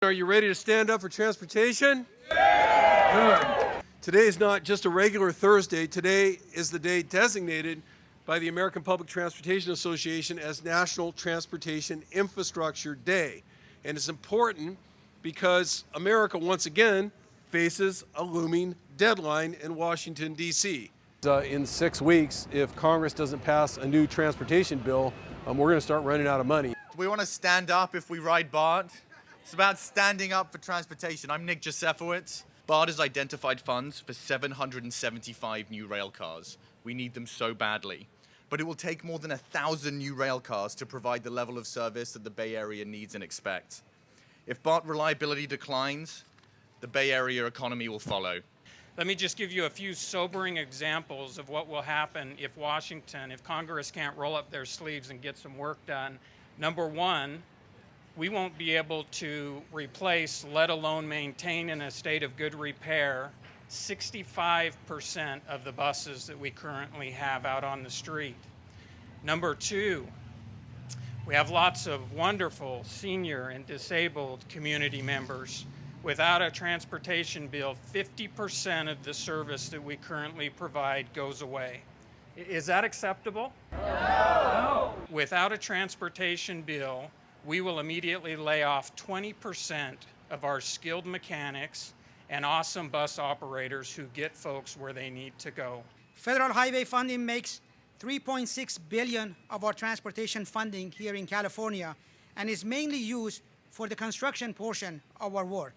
Are you ready to stand up for transportation? Yeah. Good. Today is not just a regular Thursday. Today is the day designated by the American Public Transportation Association as National Transportation Infrastructure Day. And it's important because America, once again, faces a looming deadline in Washington, D.C. In 6 weeks, if Congress doesn't pass a new transportation bill, we're going to start running out of money. We want to stand up if we ride BART. It's about standing up for transportation. I'm Nick Josefowicz. BART has identified funds for 775 new rail cars. We need them so badly. But it will take more than 1,000 new rail cars to provide the level of service that the Bay Area needs and expects. If BART reliability declines, the Bay Area economy will follow. Let me just give you a few sobering examples of what will happen if Congress can't roll up their sleeves and get some work done. Number one, we won't be able to replace, let alone maintain in a state of good repair, 65% of the buses that we currently have out on the street. Number two, we have lots of wonderful senior and disabled community members. Without a transportation bill, 50% of the service that we currently provide goes away. Is that acceptable? No. Without a transportation bill, we will immediately lay off 20% of our skilled mechanics and awesome bus operators who get folks where they need to go. Federal highway funding makes $3.6 billion of our transportation funding here in California and is mainly used for the construction portion of our work.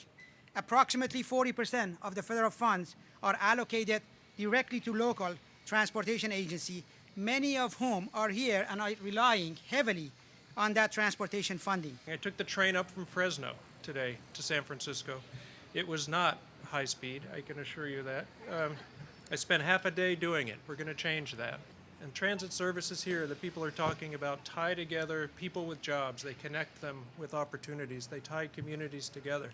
Approximately 40% of the federal funds are allocated directly to local transportation agencies, many of whom are here and are relying heavily on that transportation funding. I took the train up from Fresno today to San Francisco. It was not high speed, I can assure you that. I spent half a day doing it. We're going to change that. And transit services here that people are talking about tie together people with jobs. They connect them with opportunities. They tie communities together.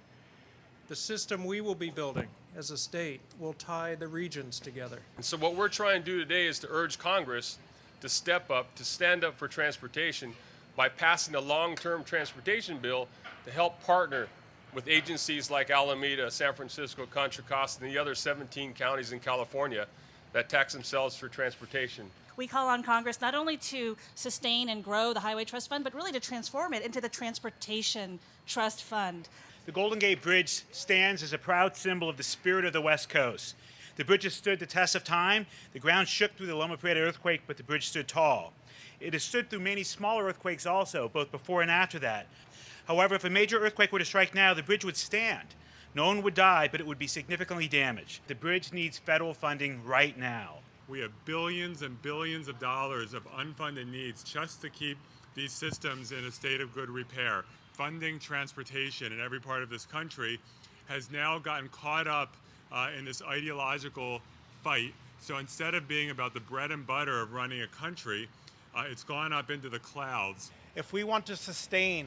The system we will be building as a state will tie the regions together. And so what we're trying to do today is to urge Congress to step up, to stand up for transportation by passing a long-term transportation bill to help partner with agencies like Alameda, San Francisco, Contra Costa, and the other 17 counties in California that tax themselves for transportation. We call on Congress not only to sustain and grow the Highway Trust Fund, but really to transform it into the Transportation Trust Fund. The Golden Gate Bridge stands as a proud symbol of the spirit of the West Coast. The bridge has stood the test of time. The ground shook through the Loma Prieta earthquake, but the bridge stood tall. It has stood through many smaller earthquakes also, both before and after that. However, if a major earthquake were to strike now, the bridge would stand. No one would die, but it would be significantly damaged. The bridge needs federal funding right now. We have billions and billions of dollars of unfunded needs just to keep these systems in a state of good repair. Funding transportation in every part of this country has now gotten caught up in this ideological fight. So instead of being about the bread and butter of running a country, it's gone up into the clouds. If we want to sustain,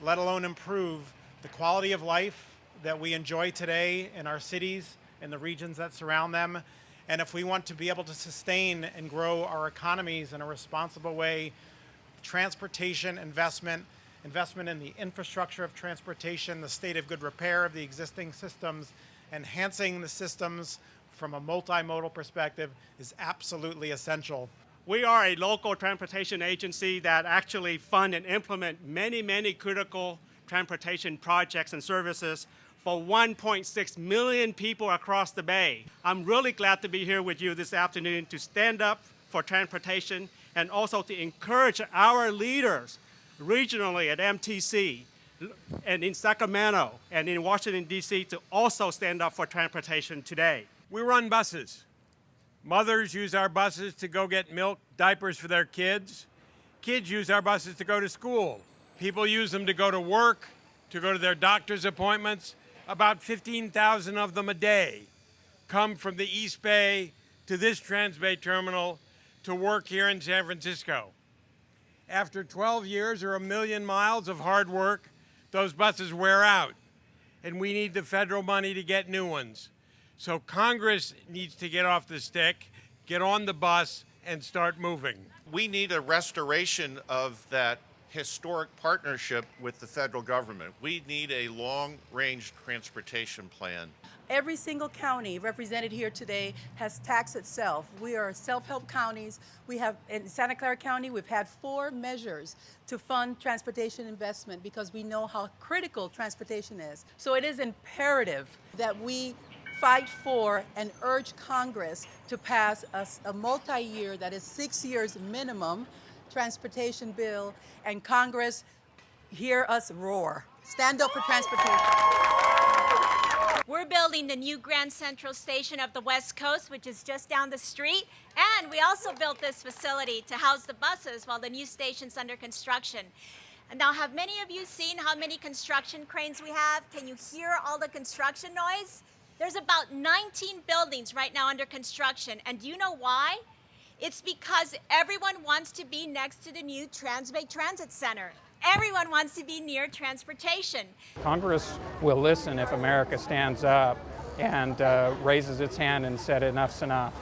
let alone improve, the quality of life that we enjoy today in our cities and the regions that surround them, and if we want to be able to sustain and grow our economies in a responsible way, transportation investment in the infrastructure of transportation, the state of good repair of the existing systems, enhancing the systems from a multimodal perspective is absolutely essential. We are a local transportation agency that actually fund and implement many critical transportation projects and services for 1.6 million people across the Bay. I'm really glad to be here with you this afternoon to stand up for transportation and also to encourage our leaders regionally at MTC and in Sacramento and in Washington, D.C. to also stand up for transportation today. We run buses. Mothers use our buses to go get milk, diapers for their kids. Kids use our buses to go to school. People use them to go to work, to go to their doctor's appointments. About 15,000 of them a day come from the East Bay to this Transbay terminal to work here in San Francisco. After 12 years or 1 million miles of hard work, those buses wear out, and we need the federal money to get new ones. So Congress needs to get off the stick, get on the bus, and start moving. We need a restoration of that historic partnership with the federal government. We need a long-range transportation plan. Every single county represented here today has taxed itself. We are self-help counties. We have, in Santa Clara County, we've had 4 measures to fund transportation investment because we know how critical transportation is. So it is imperative that we fight for and urge Congress to pass a multi-year, that is 6 years minimum, transportation bill, and Congress, hear us roar. Stand up for transportation. We're building the new Grand Central Station of the West Coast, which is just down the street. And we also built this facility to house the buses while the new station's under construction. And now, have many of you seen how many construction cranes we have? Can you hear all the construction noise? There's about 19 buildings right now under construction. And do you know why? It's because everyone wants to be next to the new Transbay Transit Center. Everyone wants to be near transportation. Congress will listen if America stands up and raises its hand and said enough's enough.